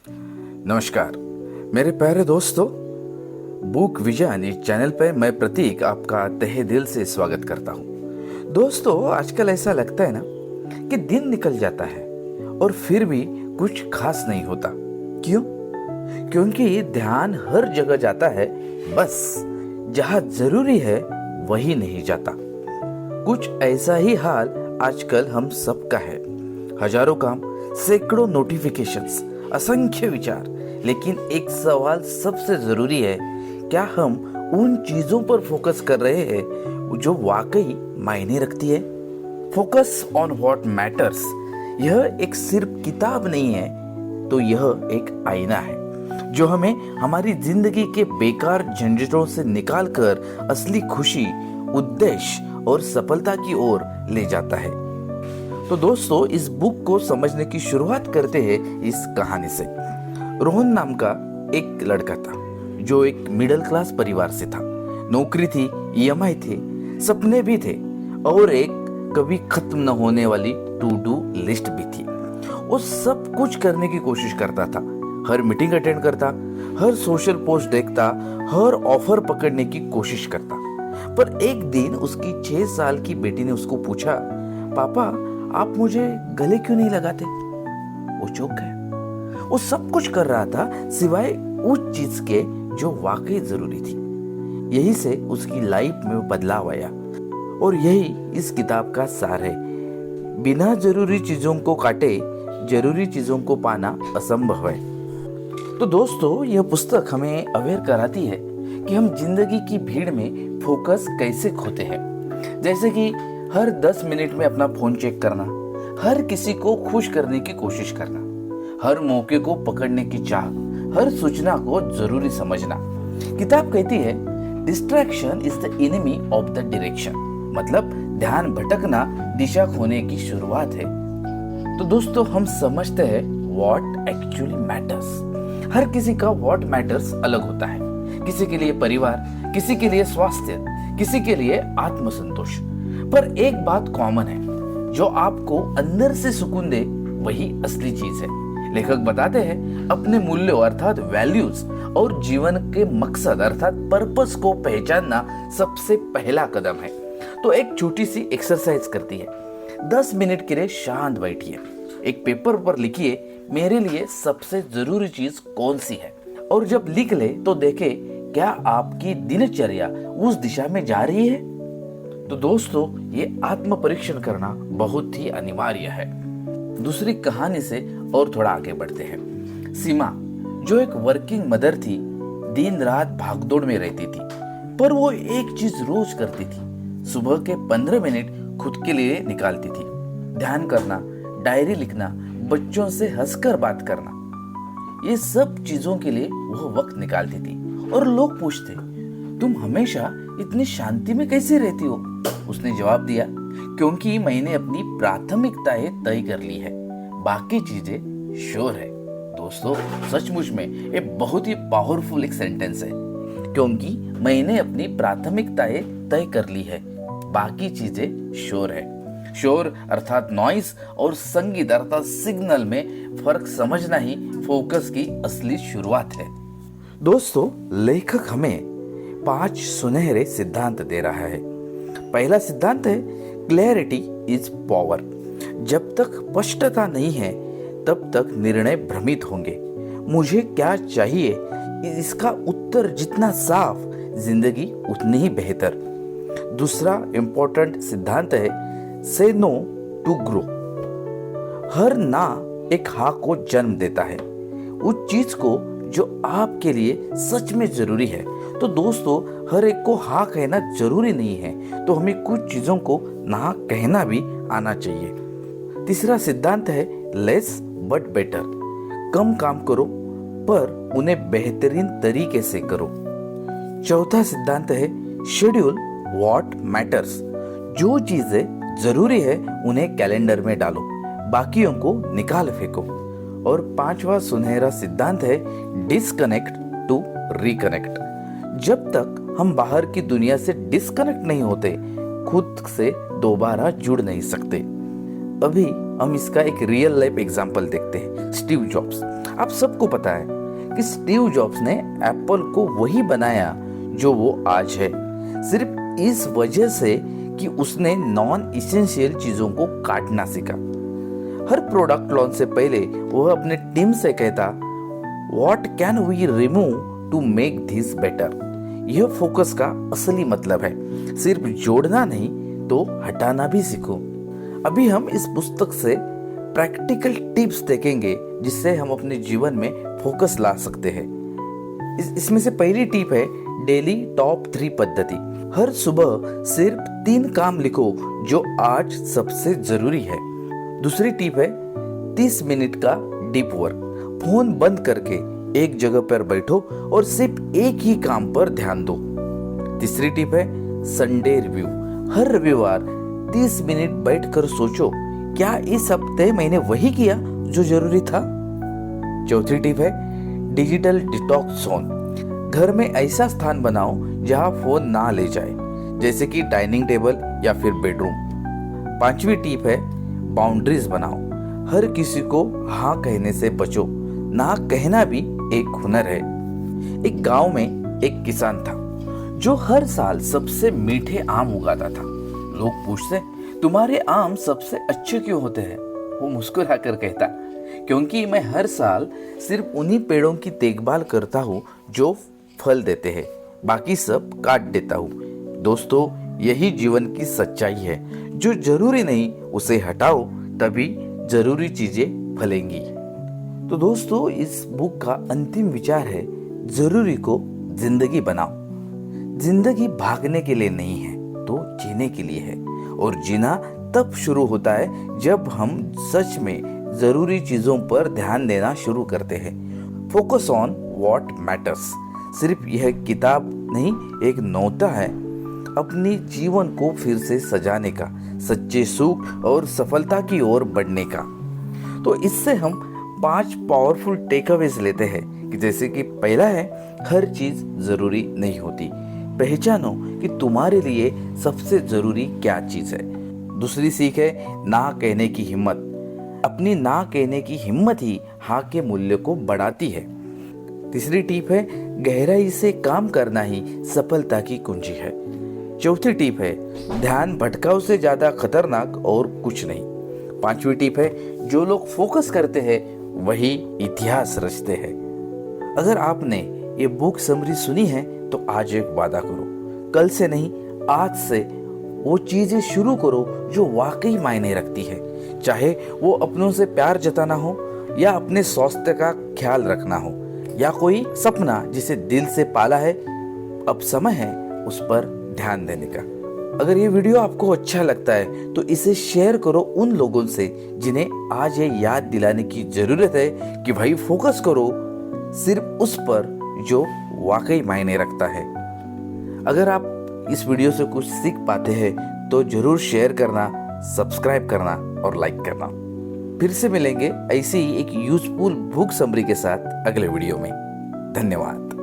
नमस्कार मेरे प्यारे दोस्तों, बुक विजन इस चैनल पर मैं प्रतीक आपका तहे दिल से स्वागत करता हूँ। दोस्तों, आजकल ऐसा लगता है ना कि दिन निकल जाता है और फिर भी कुछ खास नहीं होता। क्यों? क्योंकि ध्यान हर जगह जाता है, बस जहाँ जरूरी है वही नहीं जाता। कुछ ऐसा ही हाल आजकल हम सबका है। हजारों काम, सैकड़ों नोटिफिकेशंस, असंख्य विचार, लेकिन एक सवाल सबसे जरूरी है, क्या हम उन चीजों पर फोकस कर रहे हैं जो वाकई मायने रखती है? फोकस ऑन व्हाट मैटर्स, यह एक सिर्फ किताब नहीं है, तो यह एक आईना है जो हमें हमारी जिंदगी के बेकार झंझटों से निकालकर असली खुशी, उद्देश्य और सफलता की ओर ले जाता है। तो दोस्तों, इस बुक को समझने की शुरुआत करते हैं इस कहानी से। रोहन नाम का एक लड़का था जो एक मिडिल क्लास परिवार से था। नौकरी थी, ईएमआई थे, सपने भी थे और एक कभी खत्म न होने वाली टू डू लिस्ट भी थी। वो सब कुछ करने की कोशिश करता था, हर मीटिंग अटेंड करता, हर सोशल पोस्ट देखता, हर ऑफर पकड़ने की कोशिश करता। पर एक दिन उसकी 6 साल की बेटी ने उसको पूछा, पापा आप मुझे गले क्यों नहीं लगाते? वो चौंक गया। वो सब कुछ कर रहा था सिवाय उस चीज के जो वाकई जरूरी थी। यही से उसकी लाइफ में बदलाव आया और यही इस किताब का सार है। बिना जरूरी चीजों को काटे जरूरी चीजों को पाना असंभव है। तो दोस्तों, यह पुस्तक हमें अवेयर कराती है कि हम जिंदगी की भीड़ में फोकस कैसे खोते हैं। जैसे कि हर 10 मिनट में अपना फोन चेक करना, हर किसी को खुश करने की कोशिश करना, हर मौके को पकड़ने की चाह, हर सूचना को जरूरी समझना। किताब कहती है distraction is the enemy of the direction, मतलब ध्यान भटकना दिशा खोने की शुरुआत है। तो दोस्तों, हम समझते हैं व्हाट एक्चुअली मैटर्स। हर किसी का व्हाट मैटर्स अलग होता है। किसी के लिए परिवार, किसी के लिए स्वास्थ्य, किसी के लिए आत्मसंतोष। पर एक बात कॉमन है, जो आपको अंदर से सुकून दे वही असली चीज है। लेखक बताते हैं अपने मूल्यों अर्थात वैल्यूज और जीवन के मकसद अर्थात पर्पस को पहचानना सबसे पहला कदम है। तो एक छोटी सी एक्सरसाइज करती है। 10 मिनट के लिए शांत बैठिए, एक पेपर पर लिखिए मेरे लिए सबसे जरूरी चीज कौन सी है, और जब लिख ले तो देखे क्या आपकी दिनचर्या उस दिशा में जा रही है। तो दोस्तों, ये आत्म परीक्षण करना बहुत ही अनिवार्य है। दूसरी कहानी से और थोड़ा आगे बढ़ते हैं। सीमा, जो एक वर्किंग मदर थी, दिन रात भागदौड़ में रहती थी, पर वो एक चीज रोज करती थी। सुबह के 15 मिनट खुद के लिए निकालती थी। ध्यान करना, डायरी लिखना, बच्चों से हंसकर बात करना, ये सब चीजों के लिए वो वक्त निकालती थी। और लोग पूछते, तुम हमेशा इतनी शांति में कैसे रहती हो? उसने जवाब दिया, क्योंकि मैंने अपनी प्राथमिकताएं तय कर ली है, बाकी चीजें श्योर है। दोस्तों, सचमुच में ये बहुत ही पावरफुल एक सेंटेंस है, क्योंकि मैंने अपनी प्राथमिकताएं तय कर ली है, बाकी चीजें श्योर है। शोर अर्थात नॉइस और संगीत अर्थात सिग्नल में फर्क समझना ही फोकस की असली शुरुआत है। दोस्तों, लेखक हमें 5 सुनहरे सिद्धांत दे रहा है। पहला सिद्धांत है क्लैरिटी इज पावर। जब तक स्पष्टता नहीं है तब तक निर्णय भ्रमित होंगे। मुझे क्या चाहिए, इसका उत्तर जितना साफ, जिंदगी उतनी ही बेहतर। दूसरा इंपॉर्टेंट सिद्धांत है से नो टू ग्रो। हर ना एक हाँ को जन्म देता है, उस चीज को जो आपके लिए सच में जरूरी है। तो दोस्तों, हर एक को हाँ कहना जरूरी नहीं है, तो हमें कुछ चीजों को ना कहना भी आना चाहिए। तीसरा सिद्धांत है लेस बट बेटर। कम काम करो पर उन्हें बेहतरीन तरीके से करो। चौथा सिद्धांत है शेड्यूल व्हाट मैटर्स। जो चीजें जरूरी है उन्हें कैलेंडर में डालो, बाकियों को निकाल फेंको। और 5वां सुनहरा सिद्धांत है डिस्कनेक्ट टू रिकनेक्ट। जब तक हम बाहर की दुनिया से डिस्कनेक्ट नहीं होते, खुद से दोबारा जुड़ नहीं सकते। अभी हम इसका एक रियल लाइफ एग्जांपल देखते हैं। स्टीव जॉब्स आप सबको पता है कि स्टीव जॉब्स ने एप्पल को वही बनाया जो वो आज है, सिर्फ इस वजह से कि उसने नॉन इसेंशियल चीजों को काटना सीखा। हर प्रोडक्ट लॉन्च से पहले वह अपने टीम से कहता, what can we remove to make this better. यह फोकस का असली मतलब है, सिर्फ जोड़ना नहीं तो हटाना भी सीखो। अभी हम इस पुस्तक से प्रैक्टिकल टिप्स देखेंगे जिससे हम अपने जीवन में फोकस ला सकते हैं। इसमें से पहली टिप है डेली टॉप 3 पद्धति। हर सुबह सिर्फ 3 काम लिखो जो आज सबसे जरूरी है। दूसरी टिप है 30 मिनट का डीप वर्क। फोन बंद करके एक जगह पर बैठो और सिर्फ एक ही काम पर ध्यान दो। तीसरी टिप है संडे रिव्यू। हर रविवार 30 मिनट बैठकर सोचो, क्या इस हफ्ते मैंने वही किया जो जरूरी था। चौथी टिप है डिजिटल डिटॉक्स जोन। घर में ऐसा स्थान बनाओ जहां फोन ना ले जाए, जैसे कि डाइनिंग टेबल या फिर बेडरूम। पांचवी टिप है बाउंड्रीज बनाओ। हर किसी को हाँ कहने से बचो, ना कहना भी एक हुनर है। एक गांव में एक किसान था जो हर साल सबसे मीठे आम उगाता था। लोग पूछते, तुम्हारे आम सबसे अच्छे क्यों होते हैं? वो मुस्कुरा कर कहता, क्योंकि मैं हर साल सिर्फ उन्हीं पेड़ों की देखभाल करता हूँ जो फल देते हैं, बाकी सब काट देता हूँ। दोस्तों, यही जीवन की सच्चाई है। जो जरूरी नहीं उसे हटाओ, तभी जरूरी चीजें फलेंगी। तो दोस्तों, इस बुक का अंतिम विचार है, जरूरी को जिंदगी बनाओ। जिंदगी भागने के लिए नहीं है तो जीने के लिए है, और जीना तब शुरू होता है जब हम सच में जरूरी चीजों पर ध्यान देना शुरू करते हैं। फोकस ऑन व्हाट मैटर्स सिर्फ यह किताब नहीं, एक न्योता है अपनी जीवन को फिर से सजाने का, सच्चे सुख और सफलता की ओर बढ़ने का। तो इससे हम 5 पावरफुल टेकअवेज लेते हैं कि जैसे कि पहला है, हर चीज जरूरी नहीं होती। पहचानो कि तुम्हारे लिए सबसे जरूरी क्या चीज है। दूसरी सीख है ना कहने की हिम्मत। अपनी ना कहने की हिम्मत ही हाँ के मूल्य को बढ़ाती है। तीसरी टिप है गहराई से काम करना ही सफलता की कुंजी है। चौथी टिप है ध्यान भटकाव से ज्यादा खतरनाक और कुछ नहीं। पांचवी टिप है जो लोग फोकस करते हैं वही इतिहास रचते हैं। अगर आपने ये बुक समरी सुनी है तो आज एक वादा करो, कल से नहीं आज से वो चीजें शुरू करो जो वाकई मायने रखती है। चाहे वो अपनों से प्यार जताना हो, या अपने स्वास्थ्य का ख्याल रखना हो, या कोई सपना जिसे दिल से पाला है। अब समय है उस पर ध्यान देने का। अगर ये वीडियो आपको अच्छा लगता है तो इसे शेयर करो उन लोगों से जिन्हें आज ये याद दिलाने की जरूरत है कि भाई फोकस करो सिर्फ उस पर जो वाकई मायने रखता है। अगर आप इस वीडियो से कुछ सीख पाते हैं तो जरूर शेयर करना, सब्सक्राइब करना और लाइक करना। फिर से मिलेंगे ऐसी ही एक यूजफुल बुक समरी के साथ अगले वीडियो में। धन्यवाद।